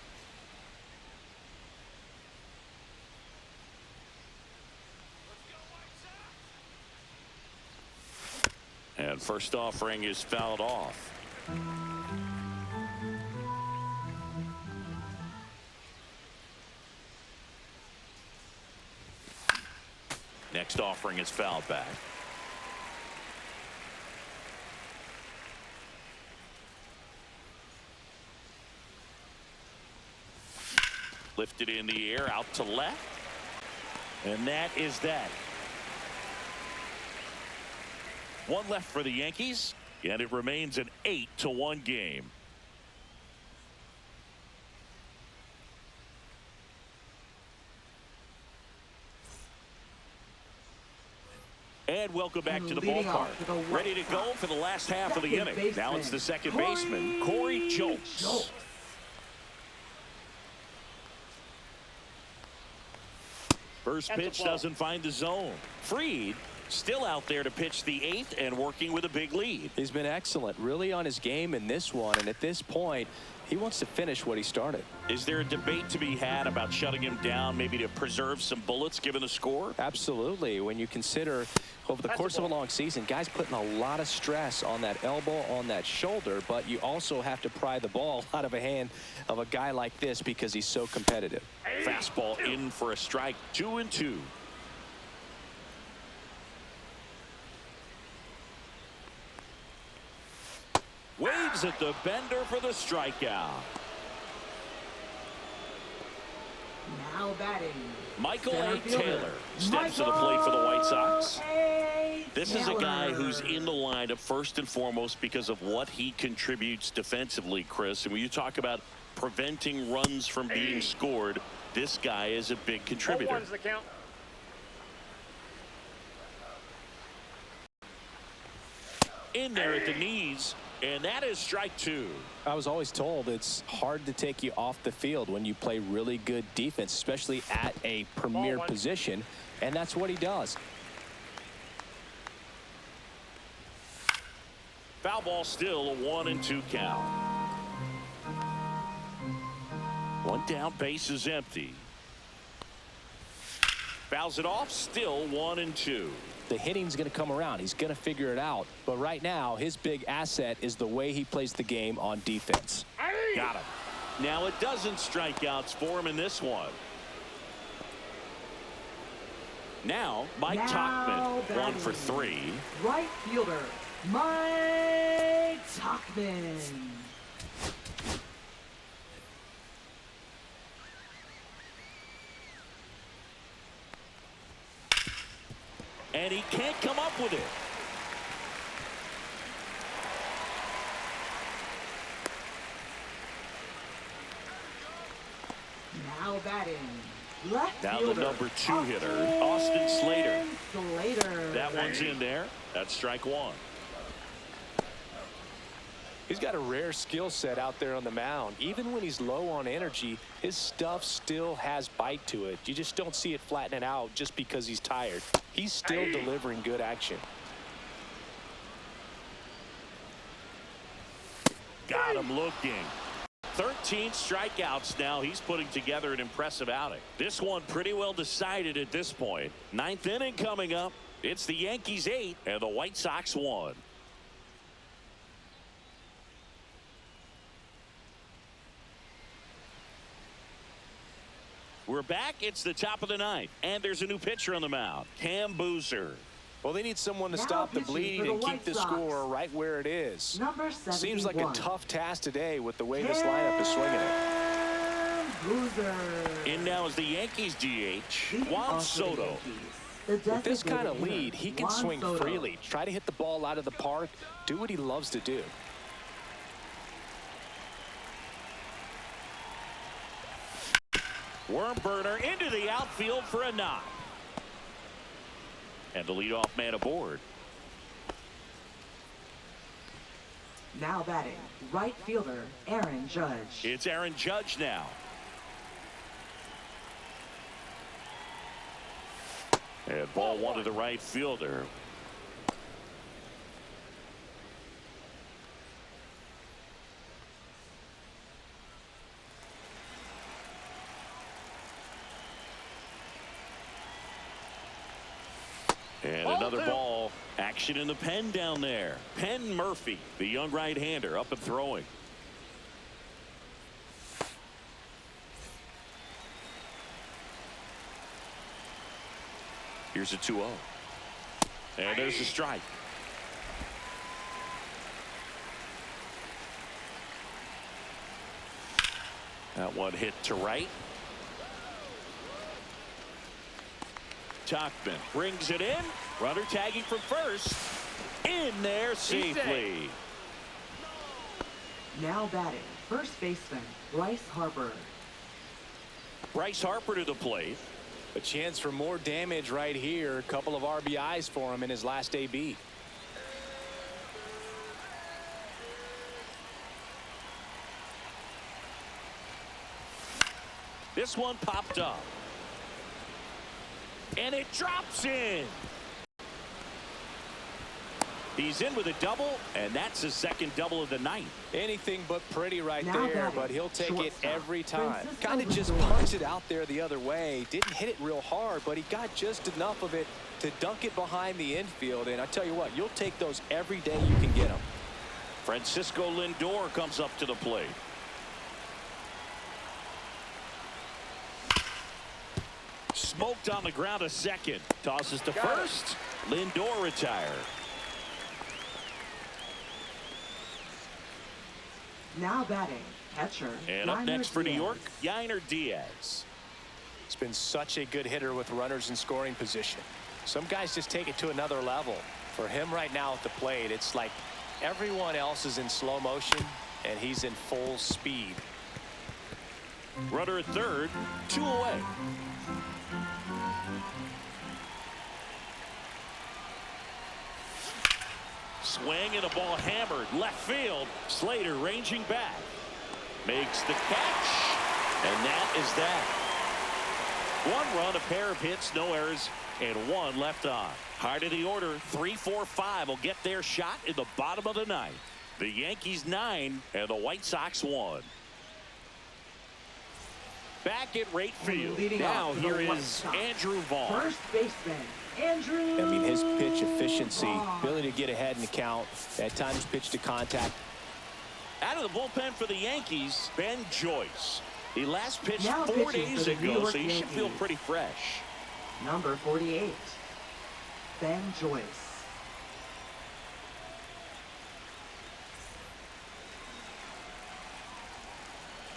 And first offering is fouled off. Next offering is fouled back. Lifted in the air out to left. And that is that. 1 left for the Yankees, and it remains an 8-1 game. And welcome back to the ballpark. Ready to go for the last half of the inning. Now it's the second baseman, Corey Jolts. First pitch doesn't find the zone. Fried still out there to pitch the 8th and working with a big lead.
He's been excellent, really on his game in this one, and at this point he wants to finish what he started.
Is there a debate to be had about shutting him down, maybe to preserve some bullets given the score?
Absolutely. When you consider over the course of a long season, guys putting a lot of stress on that elbow, on that shoulder, but you also have to pry the ball out of a hand of a guy like this because he's so competitive.
Fastball in for a strike. 2-2. Waves at the bender for the strikeout.
Now batting,
Michael A. Taylor steps to the plate for the White Sox. This is a guy who's in the lineup first and foremost because of what he contributes defensively, Chris. And when you talk about preventing runs from being scored, this guy is a big contributor. In there at the knees, and that is strike 2.
I was always told it's hard to take you off the field when you play really good defense, especially at a premier position, and that's what he does.
Foul ball, still a 1-2 count. 1 down, base is empty. Fouls it off, still 1-2.
The hitting's going to come around. He's going to figure it out. But right now, his big asset is the way he plays the game on defense.
Got him. Now a dozen strikeouts for him in this one. Now, Mike Tauchman, 1 for 3.
Right fielder, Mike Tauchman.
And he can't come up with it.
Now batting, left
Now
fielder,
the number 2 hitter, Austin Slater.
Slater.
That one's in there. That's strike 1.
He's got a rare skill set out there on the mound. Even when he's low on energy, his stuff still has bite to it. You just don't see it flattening out just because he's tired. He's still delivering good action.
Got him looking. 13 strikeouts now. He's putting together an impressive outing. This one pretty well decided at this point. 9th inning coming up. It's the Yankees 8 and the White Sox 1. We're back. It's the top of the 9th, and there's a new pitcher on the mound, Cam Boozer.
Well, they need someone to stop the bleeding and keep the score right where it is.
Number 71.
Seems like a tough task today with the way this lineup is swinging it.
Boozer.
In now is the Yankees DH, Juan Soto.
With this kind of lead, he can swing freely, try to hit the ball out of the park, do what he loves to do.
Worm burner into the outfield for a knock. And the leadoff man aboard.
Now batting, right fielder Aaron Judge.
It's Aaron Judge now. And ball one to the right fielder. And another ball. Action in the pen down there. Penn Murphy, the young right-hander, up and throwing. Here's a 2-0. And there's a strike. That one hit to right. Tachman brings it in. Runner tagging from first. In there safely.
Now batting, first baseman Bryce Harper.
Bryce Harper to the plate.
A chance for more damage right here. A couple of RBIs for him in his last AB.
This one popped up. And it drops in. He's in with a double, and that's his second double of the night.
Anything but pretty right
Now
there,
batting,
but he'll take it
shortstop,
every time.
Francisco
Kind of just
Lindor.
punts it out there the other way. Didn't hit it real hard, but he got just enough of it to dunk it behind the infield. And I tell you what, you'll take those every day you can get them.
Francisco Lindor comes up to the plate. Smoked on the ground a second. Tosses to first. Lindor retired.
Now batting, catcher.
And up
Yainer
next for New
Diaz.
York, Yainer Diaz.
He's been such a good hitter with runners in scoring position. Some guys just take it to another level. For him right now at the plate, it's like everyone else is in slow motion and he's in full speed.
Runner at third, 2 away. Swing and a ball hammered left field. Slater ranging back. Makes the catch. And that is that. 1 run, a pair of hits, no errors, and 1 left on. Heart of the order, 3, 4, 5 will get their shot in the bottom of the ninth. The Yankees 9 and the White Sox 1. Back at right field.
Leading
Now
off for the
here
White
is
Sox,
Andrew Vaughn.
First baseman Andrew.
I mean, his pitch efficiency,
Vaughn.
ability to get ahead in the count, at times pitch to contact.
Out of the bullpen for the Yankees, Ben Joyce. He last pitched
Now
4
pitching
days
for the New
ago,
York
so he should feel
Yankees.
pretty fresh.
Number 48, Ben Joyce.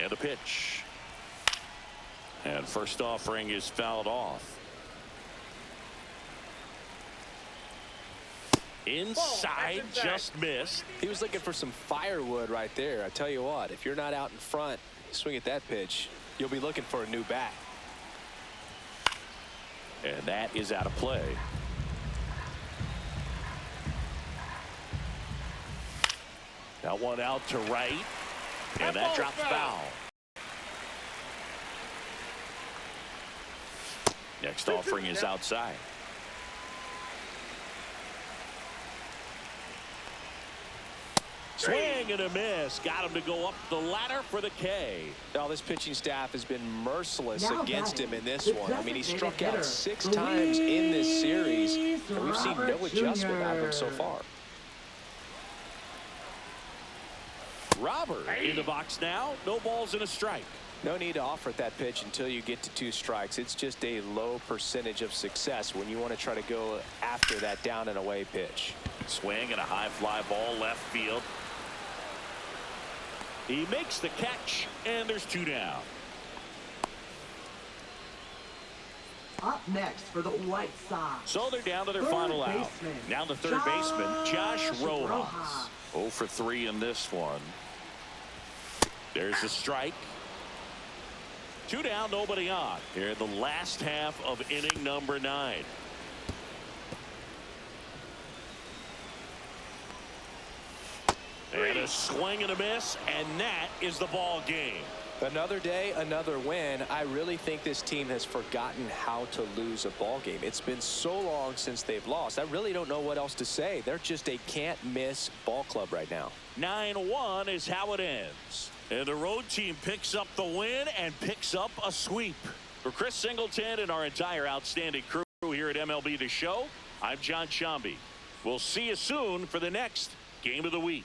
And a pitch. And first offering is fouled off. Inside, just missed.
He was looking for some firewood right there. I tell you what, if you're not out in front, swing at that pitch, you'll be looking for a new bat.
And that is out of play. That one out to right. And that drops foul. Next offering is outside. Swing and a miss. Got him to go up the ladder for the K.
Now, this pitching staff has been merciless
Now
against
batting,
him in this
the
one. I mean, he
designated
struck out
hitter,
6 times in this series, and we've seen no
Robert
adjustment out of him so
Jr.
far.
Robert in the box now. No balls and a strike.
No need to offer at that pitch until you get to 2 strikes. It's just a low percentage of success when you want to try to go after that down and away pitch.
Swing and a high fly ball left field. He makes the catch, and there's 2 down.
Up next for the White Sox.
So they're down to their
Third
final out.
baseman,
Now the third baseman, Josh Rojas.
Rojas.
0 for 3 in this one. There's a strike. Two down, nobody on. Here in the last half of inning number 9. And a swing and a miss, and that is the ball game.
Another day, another win. I really think this team has forgotten how to lose a ball game. It's been so long since they've lost. I really don't know what else to say. They're just a can't miss ball club right now.
9-1 is how it ends. And the road team picks up the win and picks up a sweep. For Chris Singleton and our entire outstanding crew here at MLB The Show, I'm John Shambi. We'll see you soon for the next Game of the Week.